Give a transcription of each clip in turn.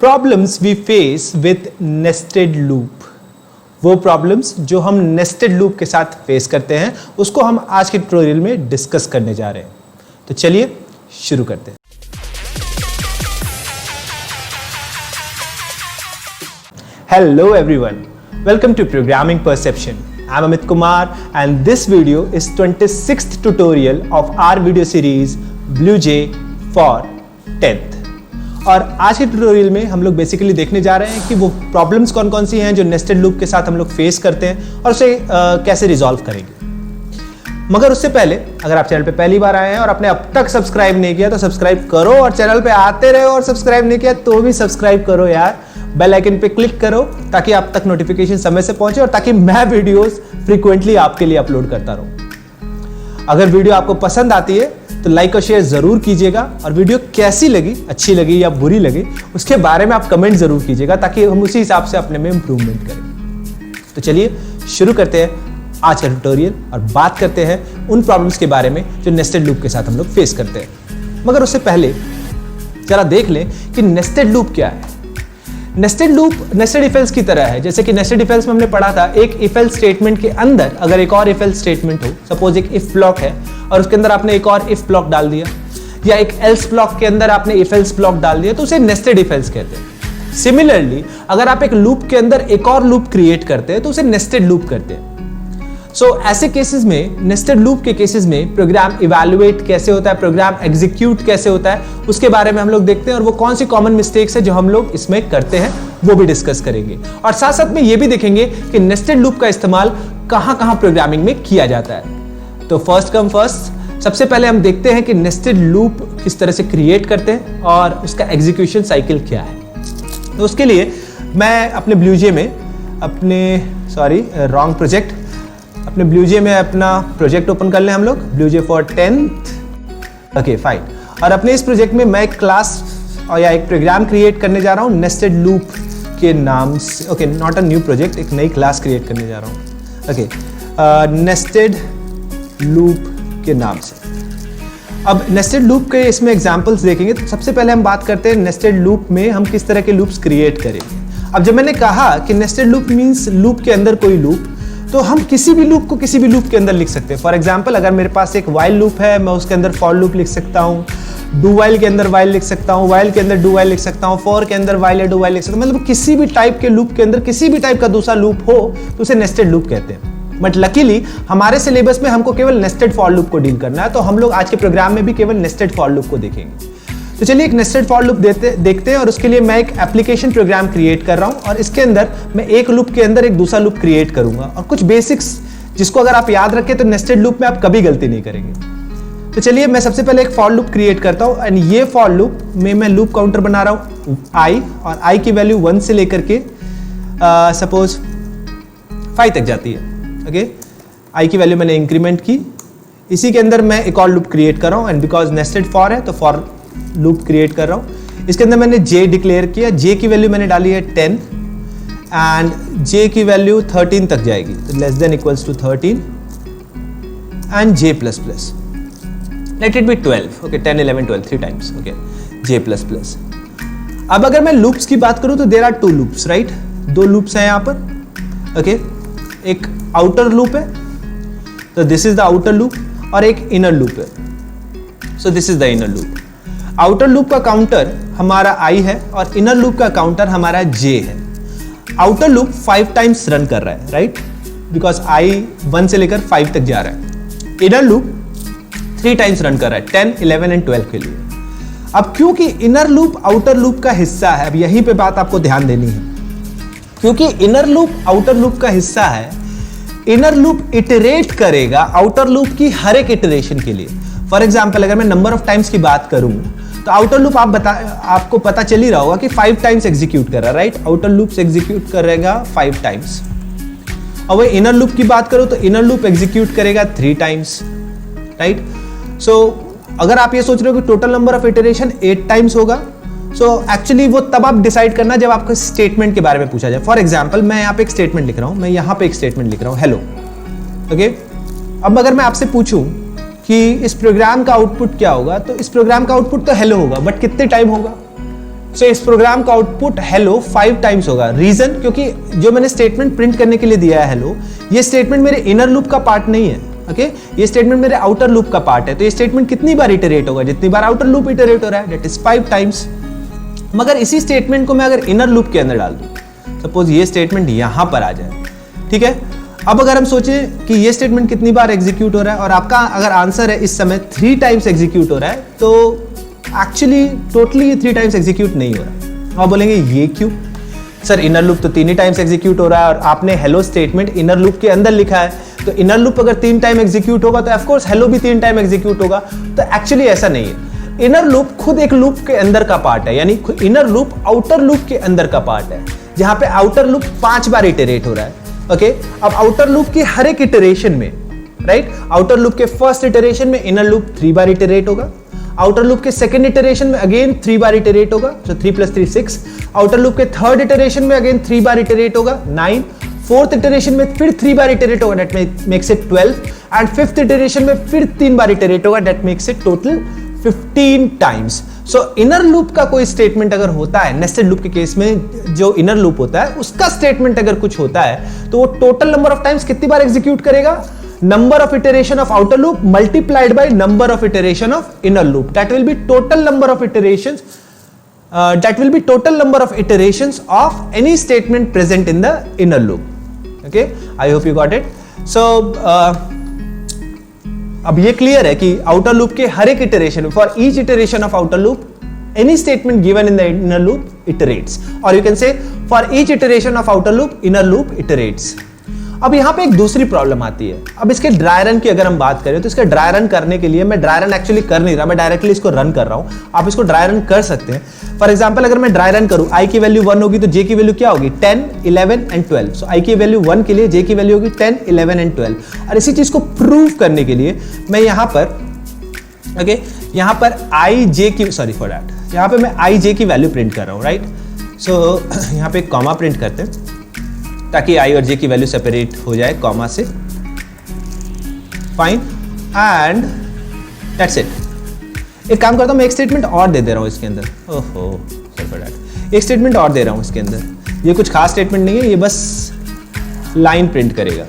Problems we face with nested loop. वो problems जो हम नेस्टेड लूप के साथ फेस करते हैं उसको हम आज के ट्यूटोरियल में डिस्कस करने जा रहे हैं। तो चलिए शुरू करते हैं। Hello everyone, welcome to Programming Perception. I'm Amit Kumar and this video is 26th tutorial of our video series BlueJ for 10th. और आज के ट्यूटोरियल में हम लोग बेसिकली देखने जा रहे हैं कि वो प्रॉब्लम्स कौन कौन सी हैं जो नेस्टेड लूप के साथ हम लोग फेस करते हैं और उसे कैसे रिजॉल्व करेंगे। मगर उससे पहले अगर आप चैनल पे पहली बार आए हैं और आपने अब तक सब्सक्राइब नहीं किया तो सब्सक्राइब करो, और चैनल पे आते रहो और सब्सक्राइब नहीं किया तो भी सब्सक्राइब करो यार। बेल आइकन पे क्लिक करो ताकि आप तक नोटिफिकेशन समय से पहुंचे और ताकि मैं वीडियोस फ्रीक्वेंटली आपके लिए अपलोड करता रहूं। अगर वीडियो आपको पसंद आती है तो लाइक और शेयर जरूर कीजिएगा, और वीडियो कैसी लगी, अच्छी लगी या बुरी लगी, उसके बारे में आप कमेंट जरूर कीजिएगा ताकि हम उसी हिसाब से अपने में इंप्रूवमेंट करें। तो चलिए शुरू करते हैं आज का ट्यूटोरियल और बात करते हैं उन प्रॉब्लम्स के बारे में जो नेस्टेड लूप के साथ हम लोग फेस करते हैं। मगर उससे पहले जरा देख लें कि नेस्टेड लूप क्या है। Nested loop nested if else की तरह है। जैसे कि नेस्टेड इफ एल्स में हमने पढ़ा था, एक इफ एल्स स्टेटमेंट के अंदर अगर एक और इफ एल्स स्टेटमेंट हो, सपोज एक इफ ब्लॉक है और उसके अंदर आपने एक और इफ ब्लॉक डाल दिया, या एक एल्स ब्लॉक के अंदर आपने इफ एल्स ब्लॉक डाल दिया, तो उसे नेस्टेड इफ एल्स कहते हैं। सिमिलरली अगर आप एक लूप के अंदर एक और लूप क्रिएट करते हैं तो उसे नेस्टेड लूप कहते हैं। ऐसे केसेस में, नेस्टेड लूप के केसेस में प्रोग्राम इवैल्यूएट कैसे होता है, प्रोग्राम एग्जीक्यूट कैसे होता है, उसके बारे में हम लोग देखते हैं, और वो कौन सी कॉमन मिस्टेक्स है जो हम लोग इसमें करते हैं वो भी डिस्कस करेंगे। और साथ साथ में ये भी देखेंगे कि नेस्टेड लूप का इस्तेमाल कहां-कहां प्रोग्रामिंग में किया जाता है। तो फर्स्ट कम फर्स्ट, सबसे पहले हम देखते हैं कि नेस्टेड लूप किस तरह से क्रिएट करते हैं और उसका एग्जीक्यूशन साइकिल क्या है। तो उसके लिए मैं अपने ब्लूजे में अपने ब्लूजे में अपना प्रोजेक्ट ओपन कर लें हम लोग, BlueJ for 10th। Okay fine. और अपने इस प्रोजेक्ट में मैं एक क्लास और या एक प्रोग्राम क्रिएट करने जा रहा हूँ नेस्टेड लूप के नाम से। Okay, not a new project, एक नई क्लास क्रिएट करने जा रहा हूँ। ओके, नेस्टेड लूप के नाम से। अब नेस्टेड लूप के इसमें एग्जांपल्स देखेंगे तो सबसे पहले हम बात करते हैं नेस्टेड लूप में हम किस तरह के लूप्स क्रिएट करेंगे। अब जब मैंने कहा कि नेस्टेड लूप मीन्स लूप के अंदर कोई लूप, तो हम किसी भी लूप को किसी भी लूप के अंदर लिख सकते हैं। फॉर एग्जाम्पल, अगर मेरे पास एक वाइल लूप है, मैं उसके अंदर फॉर लूप लिख सकता हूँ, डू वाइल के अंदर वाइल लिख सकता हूँ, वाइल के अंदर डू वाइल लिख सकता हूँ, फॉर के अंदर वाइल या डू वाइल लिख सकता हूँ। मतलब किसी भी टाइप के लूप के अंदर किसी भी टाइप का दूसरा लूप हो तो उसे नेस्टेड लूप कहते हैं। बट लकीली हमारे सिलेबस में हमको केवल नेस्टेड फॉर लूप को डील करना है, तो हम लोग आज के प्रोग्राम में भी केवल नेस्टेड फॉर लूप को देखेंगे। तो चलिए एक नेस्टेड फॉर लूप देखते हैं, और उसके लिए मैं एक एप्लीकेशन प्रोग्राम क्रिएट कर रहा हूं, और इसके अंदर मैं एक लूप के अंदर एक दूसरा लूप क्रिएट करूंगा, और कुछ बेसिक्स जिसको अगर आप याद रखें तो नेस्टेड लूप में आप कभी गलती नहीं करेंगे। तो चलिए मैं सबसे पहले एक फॉर लूप क्रिएट करता हूं, एंड ये फॉर लूप में मैं लूप काउंटर बना रहा हूं i, और i की वैल्यू 1 से लेकर के सपोज 5 तक जाती है। ओके, i की वैल्यू मैंने इंक्रीमेंट की। इसी के अंदर मैं एक और लूप क्रिएट कर रहा हूं, एंड बिकॉज नेस्टेड फॉर है तो फॉर लूप क्रिएट कर रहा हूं। इसके अंदर मैंने j डिक्लेयर किया, j की वैल्यू मैंने डाली है 10, एंड j की वैल्यू 13 तक जाएगी, तो less than equals to 13, and j plus plus, let it be 12। Okay, 10 11 12 3 times. Okay, j plus plus. अब अगर मैं लूप्स की बात करूं तो there are 2 loops, right? 2 loops हैं यहां पर। ओके, एक आउटर लूप है, तो this is the outer loop, और एक इनर लूप है, so this is the inner loop. Outer loop का काउंटर हमारा i है और इनर लूप का काउंटर हमारा j है। आउटर लूप 5 टाइम्स रन कर रहा है, राइट? बिकॉज i 1 से लेकर 5 तक जा रहा है। इनर लूप 3 टाइम्स रन कर रहा है, 10 11 एंड 12 के लिए। अब क्योंकि इनर लूप आउटर लूप का हिस्सा है, अब यहीं पे बात आपको ध्यान देनी है, क्योंकि इनर लूप आउटर लूप का हिस्सा है, इनर लूप इटरेट करेगा आउटर लूप की हर एक इटरेशन के लिए। फॉर एग्जाम्पल, अगर मैं नंबर ऑफ टाइम्स की बात करूं तो आउटर लूप आपको पता चल ही रहा होगा कि 5 टाइम्स एग्जीक्यूट कर रहा है, राइट? आउटर लूप से एग्जीक्यूट करेगा 5 टाइम्स। और वही इनर लूप की बात करो तो इनर लूप एग्जीक्यूट करेगा 3 टाइम्स, राइट? अगर आप ये सोच रहे हो कि total number of iteration 8 times होगा, एक्चुअली वो तब आप डिसाइड करना जब आपको स्टेटमेंट के बारे में पूछा जाए। फॉर एग्जाम्पल, मैं यहाँ पे एक स्टेटमेंट लिख रहा हूँ, मैं यहाँ पे एक स्टेटमेंट लिख रहा हूँ, हेलो। ओके, अब अगर मैं आपसे पूछूं कि इस प्रोग्राम का आउटपुट क्या होगा, तो इस प्रोग्राम का आउटपुट तो हेलो होगा, बट कितने टाइम होगा? सो इस प्रोग्राम का आउटपुट हेलो 5 टाइम्स होगा। रीजन, क्योंकि जो मैंने स्टेटमेंट प्रिंट करने के लिए दिया है हेलो, ये स्टेटमेंट मेरे इनर लूप का पार्ट नहीं है। ओके, ये स्टेटमेंट मेरे आउटर लूप का पार्ट है। तो ये स्टेटमेंट कितनी बार इटरेट होगा? जितनी बार आउटर लूप इटरेट हो रहा है, दैट इज 5 टाइम्स। मगर इसी स्टेटमेंट को मैं अगर इनर लूप के अंदर डाल दूं, सपोज ये स्टेटमेंट यहां पर आ जाए, ठीक है। अब अगर हम सोचें कि ये स्टेटमेंट कितनी बार एग्जीक्यूट हो रहा है और आपका अगर आंसर है इस समय 3 टाइम्स एग्जीक्यूट हो रहा है, तो एक्चुअली टोटली ये 3 टाइम्स एग्जीक्यूट नहीं हो रहा। आप बोलेंगे ये क्यों? सर इनर लूप तो 3 ही टाइम्स एग्जीक्यूट हो रहा है और आपने हेलो स्टेटमेंट इनर लूप के अंदर लिखा है, तो इनर लूप अगर 3 टाइम एग्जीक्यूट होगा तो ऑफ कोर्स हेलो भी 3 टाइम एग्जीक्यूट होगा। तो एक्चुअली ऐसा नहीं है। इनर लूप खुद एक लूप के अंदर का पार्ट है, यानी इनर लूप आउटर लूप के अंदर का पार्ट है, जहां पे आउटर लूप 5 बार इटरेट हो रहा है। ओके, अब आउटर लूप की हर एक इटरेशन में, राइट, आउटर लूप के फर्स्ट इटरेशन में इनर लूप 3 बार इटरेट होगा, आउटर लूप के सेकंड इटरेशन में अगेन 3 बार इटरेट होगा, सो 3 + 3 6, आउटर लूप के थर्ड इटरेशन में अगेन 3 बार इटरेट होगा, 9, फोर्थ इटरेशन में फिर 3 बार इटरेट होगा, that makes it 12, and fifth iteration में फिर 3 बार इटरेट होगा, that makes it total 15 times. So inner loop का कोई स्टेटमेंट अगर होता है, नेस्टेड लूप के केस में जो इनर लूप होता है उसका स्टेटमेंट अगर कुछ होता है, तो वो टोटल नंबर ऑफ टाइम्स कितनी बार एग्जीक्यूट करेगा? Number of iteration of outer loop multiplied by number of iteration of inner loop. That will be total number of iterations. That will be total number of iterations of any statement present in the inner loop. Okay, I hope you got it. So अब ये clear है कि outer loop के हर एक iteration, for each iteration of outer loop, any statement given in the inner loop iterates, or you can say for each iteration of outer loop, inner loop iterates. अब यहाँ पे एक दूसरी problem आती है। अब इसके ड्राई रन की अगर हम बात करें तो इसका ड्राई रन करने के लिए, मैं ड्राई रन एक्चुअली कर नहीं रहा, मैं डायरेक्टली इसको रन कर रहा हूँ। आप इसको ड्राई रन कर सकते हैं। फॉर एग्जांपल अगर मैं ड्राई रन करूँ, i की वैल्यू 1 होगी तो j की वैल्यू क्या होगी? 10, 11 एंड 12। सो i की वैल्यू 1 के लिए j की वैल्यू होगी 10, 11 एंड 12। और इसी चीज को प्रूव करने के लिए मैं यहाँ पर यहाँ पर यहाँ पे मैं i j की वैल्यू प्रिंट कर रहा हूँ, राइट। सो यहाँ पे एक कॉमा प्रिंट करते हैं ताकि i और j की वैल्यू सेपरेट हो जाए कॉमा से। Fine, and that's it. एक काम करता हूं, मैं एक स्टेटमेंट और दे दे रहा हूं इसके अंदर। ओहो, सॉरी फॉर दैट। एक स्टेटमेंट और दे रहा हूं इसके अंदर। ये कुछ खास स्टेटमेंट नहीं है, ये बस लाइन प्रिंट करेगा,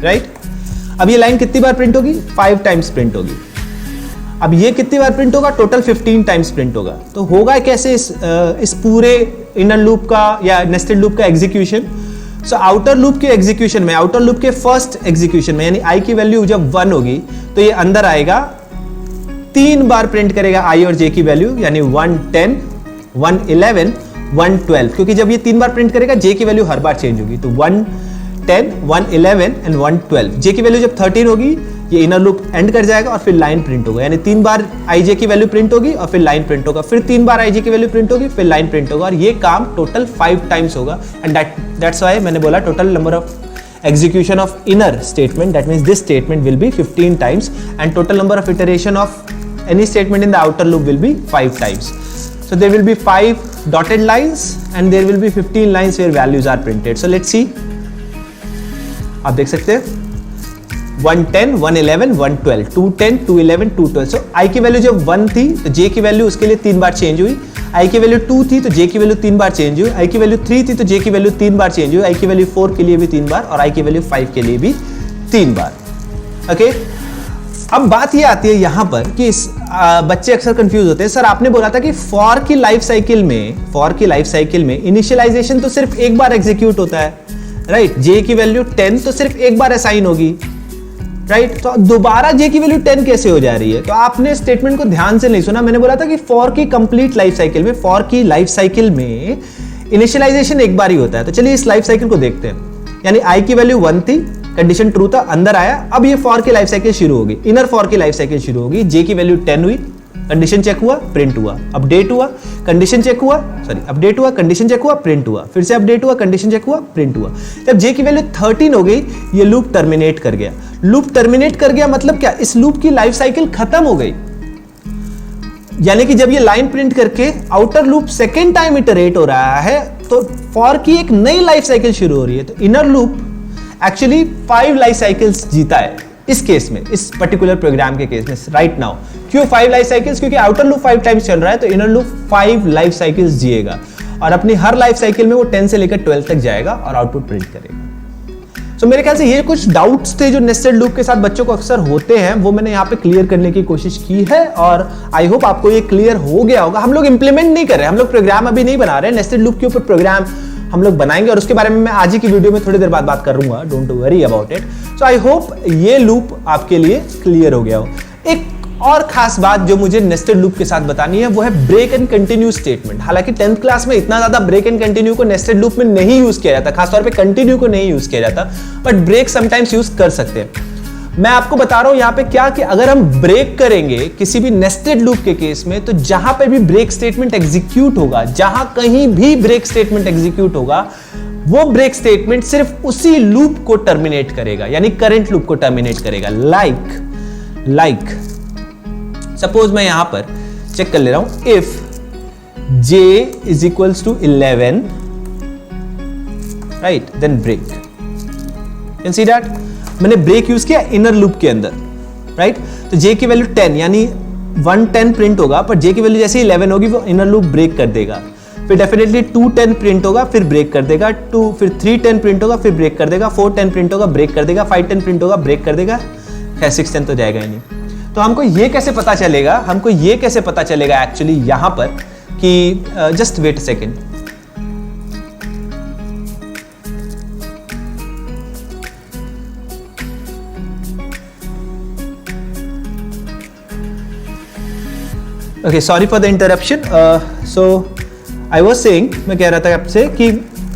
राइट। अब ये लाइन कितनी बार प्रिंट होगी? 5 टाइम्स प्रिंट होगी। अब ये कितनी बार प्रिंट होगा? टोटल 15 टाइम्स प्रिंट होगा। तो होगा कैसे इस पूरे इनर लूप का या नेस्टेड लूप का एग्जीक्यूशन? सो आउटर लूप के एग्जीक्यूशन में, आउटर लूप के फर्स्ट एग्जीक्यूशन में, यानी i की वैल्यू जब 1 होगी तो ये अंदर आएगा, 3 बार प्रिंट करेगा i और j की वैल्यू, यानी 1 10, 1 11, 1 12। क्योंकि जब ये 3 बार प्रिंट करेगा j की वैल्यू हर बार चेंज होगी, तो 1 10, 1 11 एंड 1 12। j की वैल्यू जब 13 होगी ये इनर लूप एंड कर जाएगा और फिर लाइन प्रिंट होगा, यानी 3 बार ij की वैल्यू प्रिंट होगी और फिर लाइन प्रिंट होगा, फिर 3 बार ij की वैल्यू प्रिंट होगी, फिर लाइन प्रिंट होगा, और ये काम टोटल 5 टाइम्स होगा। एंड दैट्स व्हाई मैंने बोला total number of execution of inner statement, that means this statement will be 15 times, and total number of iteration of any statement in the outer loop will be 5 times. So there will be 5 dotted lines and there will be 15 lines where values are printed. So let's see. आप देख सकते हैं 110, 111, 112, 210, 211, 212. So i की value जब 1 थी तो j की value उसके लिए 3 बार चेंज हुई, i की वैल्यू 2 थी तो j की वैल्यू 3 बार चेंज हुई, i की वैल्यू 3 थी तो j की वैल्यू 3 बार चेंज हुई, i की वैल्यू 4 के लिए भी 3 बार और i की वैल्यू 5 के लिए भी 3 बार. ओके, अब बात ये आती है यहां पर कि बच्चे अक्सर कंफ्यूज होते हैं. सर आपने बोला था कि फॉर की लाइफ साइकिल में इनिशियलाइजेशन तो सिर्फ एक बार एग्जीक्यूट होता है, राइट. j की वैल्यू 10 तो सिर्फ एक बार असाइन होगी, राइट. तो दोबारा j की वैल्यू 10 कैसे हो जा रही है? तो आपने स्टेटमेंट को ध्यान से नहीं सुना. मैंने बोला था कि फॉर की कंप्लीट लाइफ साइकिल में इनिशियलाइजेशन एक बार ही होता है. तो चलिए इस लाइफ साइकिल को देखते हैं. यानी i की वैल्यू 1 थी, कंडीशन ट्रू था, अंदर आया. अब ये फॉर की लाइफ साइकिल शुरू होगी, इनर फॉर की लाइफ साइकिल शुरू होगी. j की वैल्यू 10 हुई, कंडीशन चेक हुआ, प्रिंट हुआ, अपडेट हुआ, कंडीशन चेक हुआ, अपडेट हुआ, कंडीशन चेक हुआ, प्रिंट हुआ, फिर से अपडेट हुआ, कंडीशन चेक हुआ, प्रिंट हुआ. जब j की वैल्यू 13 हो गई ये लूप टर्मिनेट कर गया. लूप टर्मिनेट कर गया मतलब क्या? इस लूप की लाइफ साइकिल खत्म हो गई. यानी कि जब ये लाइन प्रिंट करके outer loop second time iterate हो रहा है तो फॉर की एक नई लाइफ साइकिल शुरू हो रही है. तो inner loop actually 5 life cycles जीता है इस केस में, इस पर्टिकुलर प्रोग्राम के केस में. राइट नाउ क्यों 5 लाइफ साइकिल्स? क्योंकि आउटर लूप 5 टाइम्स चल रहा है तो इनर लूप 5 लाइफ साइकिल्स जिएगा और अपनी हर लाइफ साइकिल में वो 10 से लेकर 12 तक जाएगा और आउटपुट प्रिंट करेगा। So, मेरे ख्याल से ये कुछ डाउट्स थे जो नेस्टेड लूप के साथ बच्चों को अक्सर होते हैं, वो मैंने यहाँ पे क्लियर करने की कोशिश की है और आई होप आपको ये क्लियर हो गया होगा। हम लोग इंप्लीमेंट नहीं कर रहे हैं, हम लोग प्रोग्राम अभी नहीं बना रहे हैं, नेस्टेड लूप के ऊपर प्रोग्राम हम लोग बनाएंगे और उसके बारे में मैं आज ही की वीडियो में थोड़ी देर बाद बात करूंगा, don't worry about it. So I hope ये लूप आपके लिए क्लियर हो गया हो। एक और खास बात जो मुझे नेस्टेड लूप के साथ बतानी है वो है ब्रेक एंड कंटिन्यू स्टेटमेंट। हालांकि 10th क्लास में इतना ज्यादा ब्रेक एंड कंटिन्यू को नेस्टेड लूप में नहीं यूज किया जाता, खासतौर पे कंटिन्यू को नहीं यूज किया जाता, बट ब्रेक समटाइम्स यूज कर सकते हैं। मैं आपको बता रहा हूं यहां पे क्या कि अगर हम ब्रेक करेंगे किसी भी नेस्टेड लूप के केस में तो जहां पे भी ब्रेक स्टेटमेंट एग्जीक्यूट होगा, जहां कहीं भी ब्रेक स्टेटमेंट एग्जीक्यूट होगा, वो ब्रेक स्टेटमेंट सिर्फ उसी लूप को टर्मिनेट करेगा, यानी करंट लूप को टर्मिनेट करेगा। लाइक सपोज मैं यहां पर चेक कर ले रहा हूं, if j is equals to 11, right, then break. Can see that मैंने ब्रेक यूज किया इनर लूप के अंदर, राइट। तो j की वैल्यू 10 यानी 110 प्रिंट होगा, पर j की वैल्यू जैसे 11 होगी वो इनर लूप ब्रेक कर देगा। फिर डेफिनेटली 210 प्रिंट होगा, फिर ब्रेक कर देगा, फिर 310 प्रिंट होगा, फिर ब्रेक कर देगा, 410 प्रिंट होगा, ब्रेक कर देगा, 510 प्रिंट होगा, ब्रेक कर देगा, 610 तो जाएगा ही नहीं। तो हमको ये कैसे पता चलेगा, एक्चुअली यहां पर कि just wait a second, okay, sorry for the interruption. So I was saying, मैं कह रहा था आपसे कि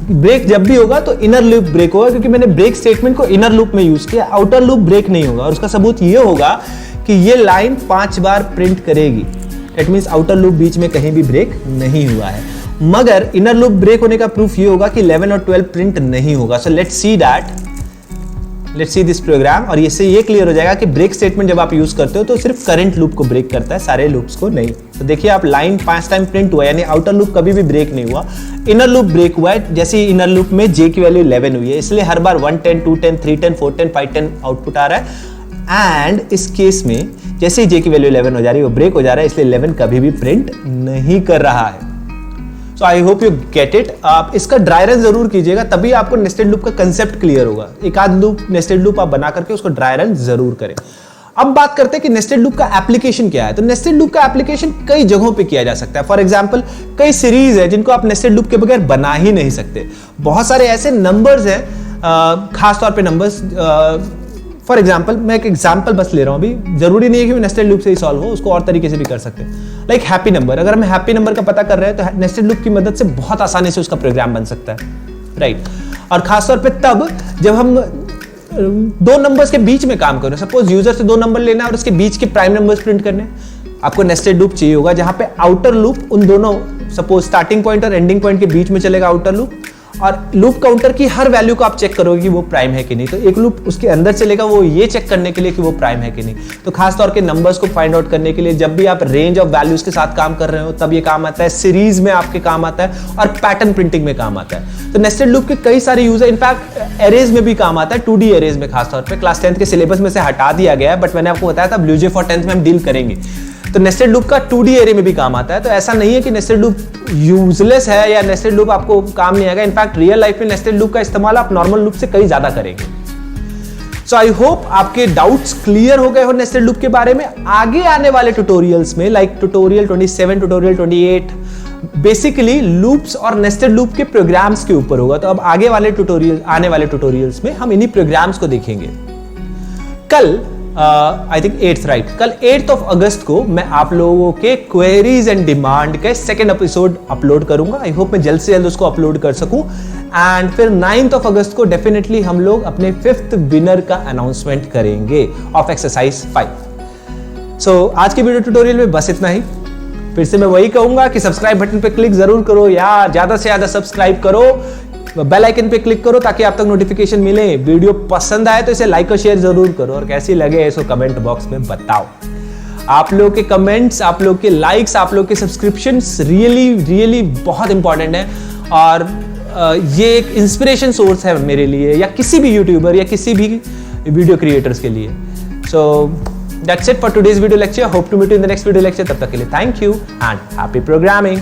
ब्रेक जब भी होगा तो इनर लूप ब्रेक होगा, क्योंकि मैंने ब्रेक स्टेटमेंट को इनर लूप में यूज किया, आउटर लूप ब्रेक नहीं होगा। और उसका सबूत ये होगा कि ये लाइन 5 बार प्रिंट करेगी, दैट मींस आउटर लूप बीच में कहीं भी ब्रेक नहीं हुआ है। मगर इनर लूप ब्रेक होने का प्रूफ ये होगा कि 11 और 12 प्रिंट नहीं होगा। So let's see this program, और इससे ये क्लियर हो जाएगा कि ब्रेक स्टेटमेंट जब आप यूज करते हो तो सिर्फ करंट लूप को ब्रेक करता है, सारे लूप्स को नहीं। तो देखिए आप, लाइन 5 टाइम प्रिंट हुआ, यानी आउटर लूप कभी भी ब्रेक नहीं हुआ, इनर लूप ब्रेक हुआ है। जैसे ही इनर लूप में j की वैल्यू 11 हुई है, इसलिए हर बार 110, 210, 310, 410, 510 आउटपुट आ रहा है। एंड इस केस में जैसे ही j की वैल्यू 11 हो जा रही है वो ब्रेक हो जा रहा है, इसलिए 11 कभी भी प्रिंट नहीं कर रहा है। So I hope you get it. आप इसका ड्राई रन जरूर कीजिएगा, तभी आपको नेस्टेड लूप का कंसेप्ट क्लियर होगा। एक आध लूप नेस्टेड लूप आप बना करके उसको ड्राई रन जरूर करें। अब बात करते हैं कि नेस्टेड लूप का एप्लीकेशन क्या है। तो नेस्टेड लूप का एप्लीकेशन कई जगहों पे किया जा सकता है। फॉर एग्जांपल, कई सीरीज है जिनको आप नेस्टेड लूप के बगैर बना ही नहीं सकते। बहुत सारे ऐसे नंबर्स हैं, खासतौर पे नंबर्स, फॉर एग्जाम्पल मैं एक एग्जाम्पल बस ले रहा हूं अभी, जरूरी नहीं है कि नेस्टेड लूप से ही सॉल्व हो, उसको और तरीके से भी कर सकते हैं। लाइक हैप्पी नंबर, अगर हम हैप्पी नंबर का पता कर रहे हैं तो नेस्टेड लूप की मदद से बहुत आसानी से उसका प्रोग्राम बन सकता है, राइट। और खासतौर पे तब जब हम दो नंबर्स के बीच में काम कर रहे हैं, सपोज यूजर से 2 नंबर लेना है और उसके बीच के प्राइम नंबर्स प्रिंट करने, आपको नेस्टेड लूप चाहिए होगा जहां पे आउटर लूप उन दोनों, सपोज स्टार्टिंग पॉइंट और एंडिंग पॉइंट के बीच में चलेगा आउटर लूप, और लूप काउंटर की हर वैल्यू को आप चेक करोगे कि वो प्राइम है कि नहीं। तो एक लूप उसके अंदर चलेगा वो ये चेक करने के लिए कि वो प्राइम है कि नहीं। तो खास तौर के नंबर्स को फाइंड आउट करने के लिए जब भी आप रेंज ऑफ वैल्यूज के साथ काम कर रहे हो तब ये काम आता है, सीरीज में आपके काम आता है और पैटर्न प्रिंटिंग में काम आता है। तो नेस्टेड लूप के कई सारे यूज है, इनफैक्ट एरेज में भी काम आता है, 2D एरेज में खासतौर पर। क्लास 10th के सिलेबस में से हटा दिया गया है, बट मैंने आपको बताया था BlueJ for 10th में हम डील करेंगे। तो नेस्टेड लूप का 2D एरे में भी काम आता है। तो ऐसा नहीं है कि नेस्टेड लूप यूजलेस है या नेस्टेड लूप आपको काम नहीं आएगा। इनफैक्ट रियल लाइफ में नेस्टेड लूप का इस्तेमाल आप नॉर्मल लूप से कहीं ज्यादा करेंगे। सो आई होप आपके डाउट्स क्लियर हो गए हो नेस्टेड लूप के बारे में। आगे आने वाले ट्यूटोरियल्स में, like tutorial 27, tutorial 28, basically loops और नेस्टेड लूप के प्रोग्राम्स के ऊपर होगा। तो अब आगे वाले आने वाले ट्यूटोरियल्स में हम इन्हीं प्रोग्राम्स को देखेंगे। कल आई थिंक 8th, राइट, कल 8th of अगस्त को मैं आप लोगों के क्वेरीज एंड डिमांड के सेकेंड एपिसोड अपलोड करूंगा। आई होप मैं जल्द से जल्द उसको अपलोड कर सकूं। एंड फिर 9th of अगस्त को डेफिनेटली हम लोग अपने 5th विनर का अनाउंसमेंट करेंगे ऑफ एक्सरसाइज 5। सो आज के वीडियो ट्यूटोरियल में बस इतना ही। फिर से मैं वही कहूंगा कि सब्सक्राइब बटन पे क्लिक जरूर करो यार, ज्यादा से ज्यादा सब्सक्राइब करो, बेल आइकन पे क्लिक करो ताकि आप तक नोटिफिकेशन मिले। वीडियो पसंद आए तो इसे लाइक और शेयर जरूर करो, और कैसी लगे इसको कमेंट बॉक्स में बताओ। आप लोग के कमेंट्स, आप लोग के लाइक्स, आप लोग के सब्सक्रिप्शंस रियली बहुत इंपॉर्टेंट है, और ये एक इंस्पिरेशन सोर्स है मेरे लिए या किसी भी यूट्यूबर या किसी भी वीडियो क्रिएटर्स के लिए। सो That's it for today's video lecture. Hope to meet you in the next video lecture. तब तक के लिए thank you and happy programming.